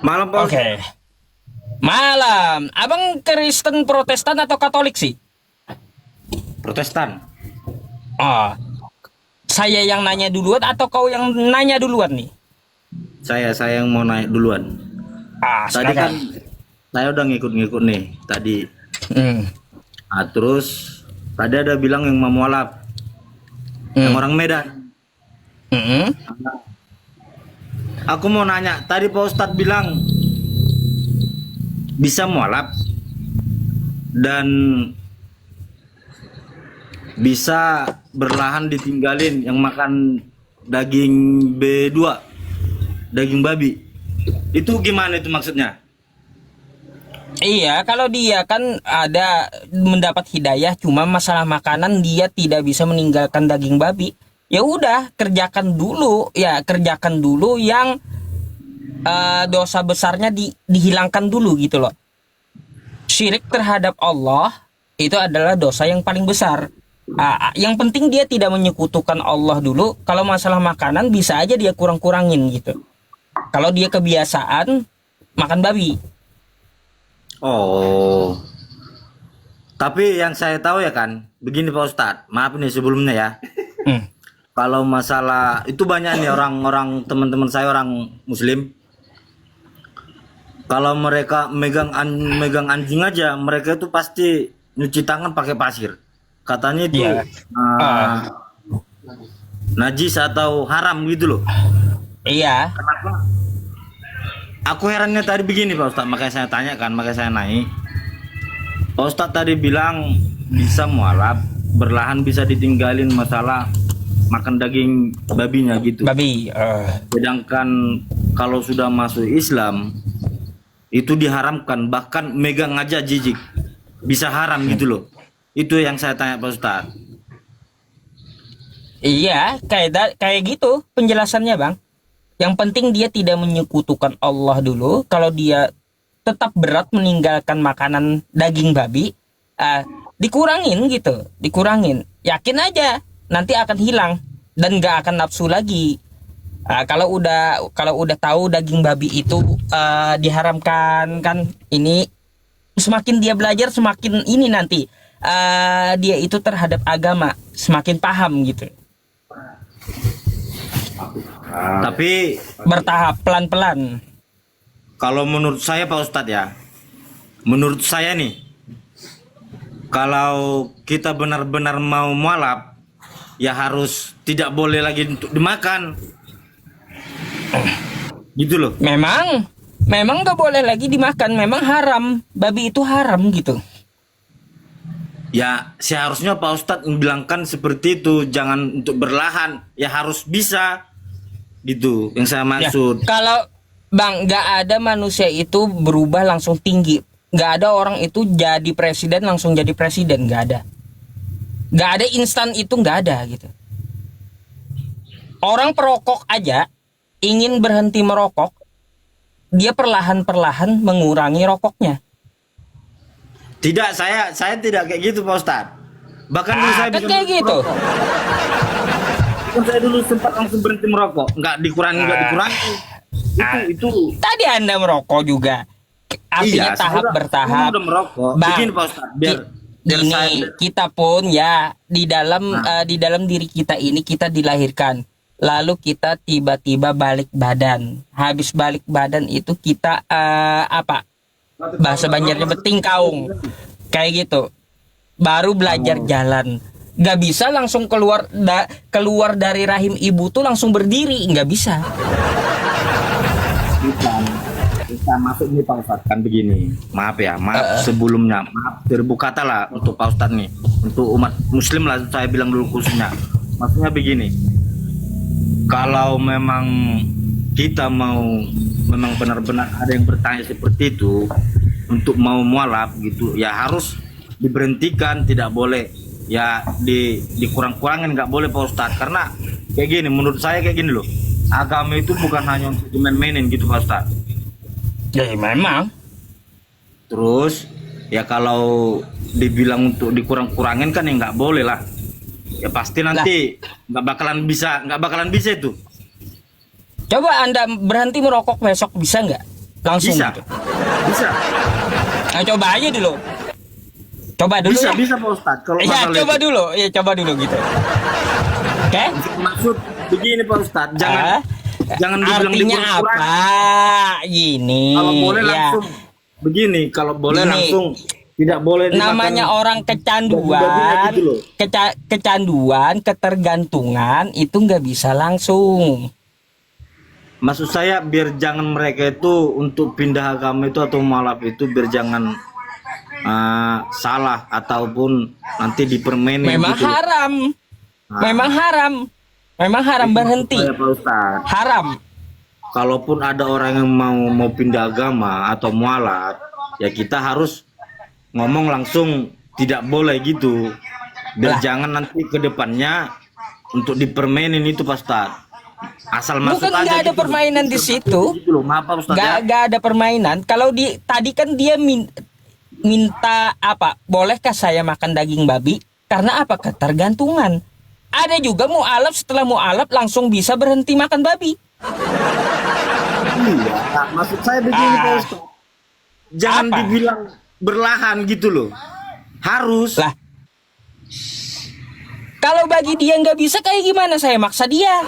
Malam Pak Oke. Malam. Abang Kristen Protestan atau Katolik sih? Protestan. Oh, saya yang nanya duluan atau kau yang nanya duluan nih? Saya yang mau naik duluan. Tadi kan Silakan. saya udah ngikut-ngikut nih tadi. Hmm. Nah, terus tadi ada bilang yang mau mualaf, yang Hmm. orang Medan. Hmm. Aku mau nanya, tadi Pak Ustadz bilang bisa mualaf dan bisa berlahan ditinggalin yang makan daging B2, daging babi. Itu gimana itu maksudnya? Iya, kalau dia kan ada mendapat hidayah, cuma masalah makanan dia tidak bisa meninggalkan daging babi. Ya udah, kerjakan dulu yang dosa besarnya dihilangkan dulu gitu loh. Syirik terhadap Allah itu adalah dosa yang paling besar. Yang penting dia tidak menyekutukan Allah dulu. Kalau masalah makanan bisa aja dia kurang-kurangin gitu. Kalau dia kebiasaan makan babi. Oh, tapi yang saya tahu ya kan, begini Pak Ustadz, maaf nih sebelumnya ya. Hmm. Kalau masalah itu banyak nih orang-orang teman-teman saya orang Muslim. Kalau mereka megang anjing aja, mereka itu pasti nyuci tangan pakai pasir. Katanya itu Iya. najis atau haram gitu loh. Iya. Aku herannya tadi begini Pak Ustadz, makanya saya tanya kan, makanya saya naik. Pak Ustadz tadi bilang bisa mualaf, berlahan bisa ditinggalin masalah makan daging babinya gitu. Babi. Sedangkan kalau sudah masuk Islam itu diharamkan, bahkan megang aja jijik bisa haram gitu loh. Itu yang saya tanya Pak Ustadz. Iya, kayak gitu penjelasannya, Bang. Yang penting dia tidak menyekutukan Allah dulu. Kalau dia tetap berat meninggalkan makanan daging babi, dikurangin gitu, dikurangin. Yakin aja nanti akan hilang dan gak akan nafsu lagi. Kalau udah tahu daging babi itu diharamkan kan, ini semakin dia belajar semakin ini nanti dia itu terhadap agama semakin paham gitu. Tapi Bertahap pelan-pelan. kalau menurut saya Pak Ustadz ya, menurut saya nih, kalau kita benar-benar mau mualaf, ya harus tidak boleh lagi untuk dimakan. Gitu loh. Memang gak boleh lagi dimakan, memang haram. Babi itu haram gitu. Ya seharusnya Pak Ustadz membilangkan seperti itu, jangan untuk berlahan, ya harus bisa. Gitu yang saya Ya, maksud. kalau Bang, gak ada manusia itu berubah langsung tinggi. Gak ada orang itu jadi presiden langsung jadi presiden, gak ada. Gak ada instan itu, gak ada gitu. Orang perokok aja ingin berhenti merokok, dia perlahan-perlahan mengurangi rokoknya. Tidak, saya tidak kayak gitu Pak Ustadz. Bahkan dulu saya Kan bisa kayak gitu. merokok. Kan saya dulu sempat langsung berhenti merokok, nggak dikurangi, itu Tadi Anda merokok juga. Artinya iya, tahap saya bertahap. udah merokok. Bang, Begini Pak Ustadz, biar ini saya kita pun ya di dalam diri kita ini kita dilahirkan. Lalu kita tiba-tiba balik badan. Habis balik badan itu kita apa? Bahasa Banjarnya betingkaung. Kayak gitu. Baru belajar jalan. Gak bisa langsung keluar dari rahim ibu tuh langsung berdiri, nggak bisa. kita masuk nih Pak Ustadz kan begini. Maaf ya, maaf sebelumnya, maaf seribu kata lah untuk Pak Ustadz nih, untuk umat Muslim lah saya bilang dulu khususnya. Maksudnya begini, kalau memang kita mau memang benar-benar ada yang bertanya seperti itu untuk mau mualaf gitu, ya harus diberhentikan, tidak boleh ya dikurang-kurangin, nggak boleh Pak Ustadz. Karena kayak gini, menurut saya kayak gini loh, agama itu bukan hanya untuk dimain-mainin gitu Pak Ustadz. Ya memang. Terus ya kalau dibilang untuk dikurang-kurangin kan ya nggak boleh lah, ya pasti nanti nggak bakalan bisa itu. Coba Anda berhenti merokok besok, bisa nggak? langsung Bisa. gitu. Bisa. Nah, coba aja dulu. Coba dulu Bisa, ya. bisa Pak Ustadz. Kalau Ya, masalah coba itu. dulu. Ya, coba dulu gitu. Oke? Maksud begini Pak Ustadz, jangan Ah, jangan dibilang artinya dikurang-kurang. apa? Gini. Kalau boleh ya. langsung begini, kalau boleh Gini. langsung tidak boleh dimakan Namanya orang daging-dagingnya kecanduan, gitu loh. kecanduan, ketergantungan itu nggak bisa langsung. Maksud saya biar jangan mereka itu untuk pindah agama itu atau mualaf itu biar jangan salah ataupun nanti dipermainin Memang gitu loh. haram, Nah, memang haram, memang haram itu berhenti. maksud saya, Pak Ustadz. Haram. Kalaupun ada orang yang mau pindah agama atau mualaf, ya kita harus ngomong langsung tidak boleh gitu. Biar Lah. jangan nanti ke depannya untuk dipermainin itu Pak Ustadz. Asal masuk Bukan aja nggak ada gitu. permainan di situ. Gitu loh. Maaf Pak Ustadz ya. Nggak ada permainan. Kalau tadi kan dia minta apa? Bolehkah saya makan daging babi? Karena apa? Ketergantungan. Ada juga mualaf setelah mualaf langsung bisa berhenti makan babi. Iya, maksud saya begini Pak Ah. Ustadz. Jangan Apa? dibilang berlahan gitu loh. Harus. Lah, kalau bagi dia nggak bisa kayak gimana saya maksa dia?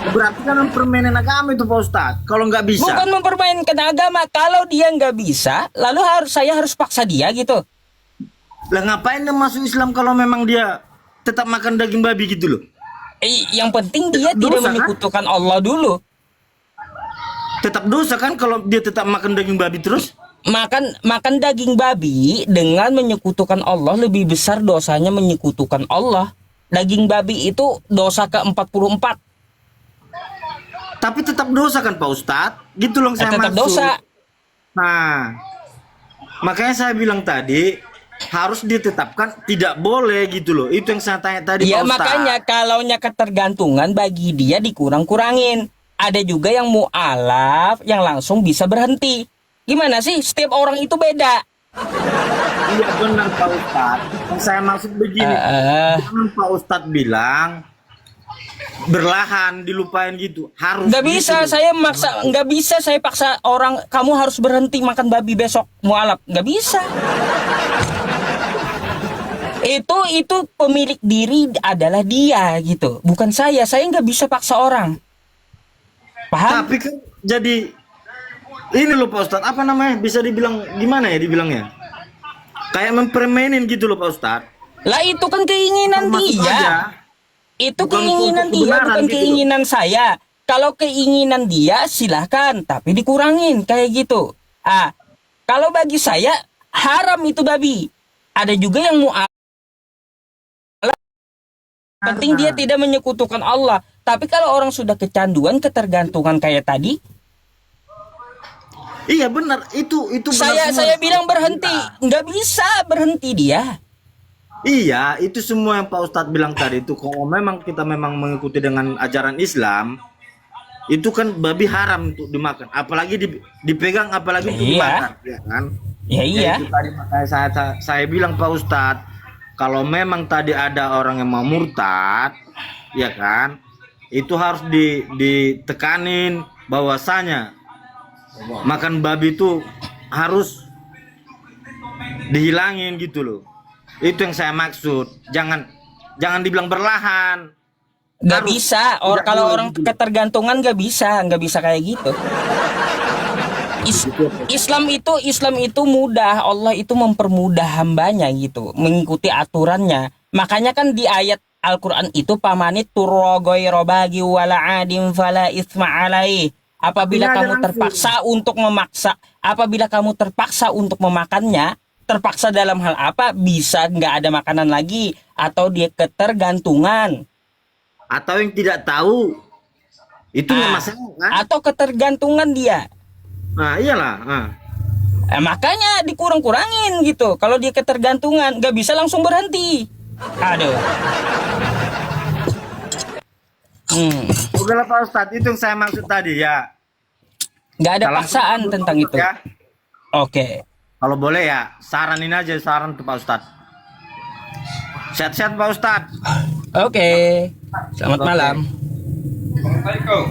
Berarti kan permainan agama itu Pak Ustadz. Kalau nggak bisa. Bukan mempermainkan agama. Kalau dia nggak bisa, lalu saya harus paksa dia gitu. Lah ngapain dia masuk Islam kalau memang dia tetap makan daging babi gitu loh. Yang penting dia Dosa, tidak kan? menyekutukan Allah dulu. Tetap dosa kan kalau dia tetap makan daging babi terus? Makan daging babi dengan menyekutukan Allah lebih besar dosanya menyekutukan Allah. Daging babi itu dosa ke-44. Tapi tetap dosa kan Pak Ustadz? Gitu loh saya Tetap maksud. dosa. Nah, makanya saya bilang tadi harus ditetapkan tidak boleh gitu loh. Itu yang saya tanya tadi Ya Pak Ustadz. makanya kalaunya ketergantungan bagi dia dikurang-kurangin. Ada juga yang mu'alaf yang langsung bisa berhenti. Gimana sih? Setiap orang itu beda. Iya benar Pak Ustadz. Yang saya maksud begini, jangan Pak Ustadz bilang berlahan dilupain gitu. Harus. Nggak gitu bisa loh. saya maksa, nggak bisa saya paksa orang kamu harus berhenti makan babi besok mu'alaf. Nggak bisa. Itu pemilik diri adalah dia gitu, bukan saya. Saya nggak bisa paksa orang. Paham? Tapi kan jadi ini loh Pak Ustadz, apa namanya? Bisa dibilang gimana ya dibilangnya? Kayak mempermainin gitu loh Pak Ustadz. Lah itu kan keinginan Masuk dia. aja. Itu Bukan keinginan untuk dia, kebenaran bukan gitu keinginan saya. Kalau keinginan dia silahkan, tapi dikurangin kayak gitu. Kalau bagi saya haram itu babi. Ada juga yang penting dia tidak menyekutukan Allah. Tapi kalau orang sudah kecanduan, ketergantungan kayak tadi, Iya benar, itu benar semua. saya bilang berhenti, nggak bisa berhenti dia. Iya, itu semua yang Pak Ustadz bilang tadi itu kalau memang kita memang mengikuti dengan ajaran Islam, itu kan babi haram untuk dimakan, apalagi dipegang, apalagi untuk Iya. dimakan, ya kan? Ya iya. Itu tadi makanya saya bilang Pak Ustadz, kalau memang tadi ada orang yang mau murtad, ya kan, itu harus ditekanin bahwasanya makan babi itu harus dihilangin gitu loh. Itu yang saya maksud. Jangan dibilang berlahan. Nggak Harus. bisa. Tidak Kalau boleh orang gitu. ketergantungan nggak bisa kayak gitu. Islam itu mudah. Allah itu mempermudah hambanya gitu, mengikuti aturannya. Makanya kan di ayat Al-Quran itu pamanit turrogoy robagi wala adim fala isma alaih. Apabila kamu terpaksa untuk memakannya, terpaksa dalam hal apa? Bisa nggak ada makanan lagi, atau dia ketergantungan, Atau yang tidak tahu, itu nggak masalah kan? atau ketergantungan dia. Nah iyalah. Nah. Makanya dikurang-kurangin gitu. Kalau dia ketergantungan, nggak bisa langsung berhenti. Aduh. Udah lah Pak Ustadz, itu yang saya maksud tadi ya. Nggak ada Salam paksaan satu tentang Pak itu. Ustadz, ya. Oke. Kalau boleh ya, saranin aja saran tuh Pak Ustadz. Sehat-sehat Pak Ustadz. Oke. Selamat malam. Assalamualaikum.